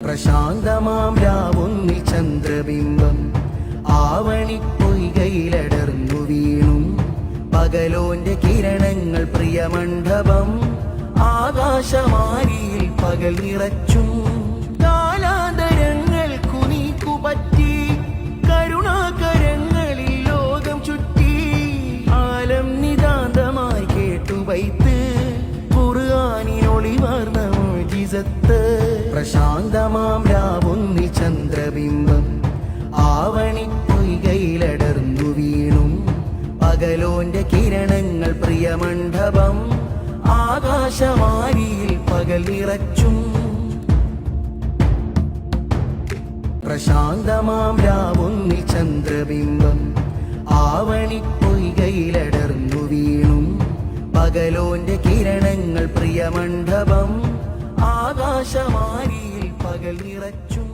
പ്രശാന്തമാം രാവുന്നിൽ ചന്ദ്രബിംബം ആവണിപ്പൊയ്കയിലടർന്നു വീണു. പകലോന്റെ കിരണങ്ങൾ പ്രിയമണ്ഡപം ആകാശമാരിയിൽ പകൽ നിറച്ചും. കാലാന്തരങ്ങൾക്കു നീക്കുപറ്റി കരുണാകരങ്ങളിൽ ലോകം ചുറ്റി. ആലം നിതാന്തമായി കേട്ടു വൈത്ത് ഖുർആനിനൊളിവാർന്ന മുഅ്ജിസത്ത്. പ്രശാന്തമാം രാവുന്നിൽ ചന്ദ്രബിംബം ആവണിപ്പൊയ്കയിലടർന്നു വീണു. പകലോന്റെ കിരണങ്ങൾ പ്രിയമണ്ഡപം ആകാശമാരിയിൽ പകൽ നിറച്ചും. പ്രശാന്തമാം രാവുന്നിൽ ചന്ദ്രബിംബം ആവണിപ്പൊയ്കയിലടർന്നു വീണു. പകലോന്റെ കിരണങ്ങൾ പ്രിയമണ്ഡപം ആകാശമാരിയിൽ പകൽ നിറച്ചും.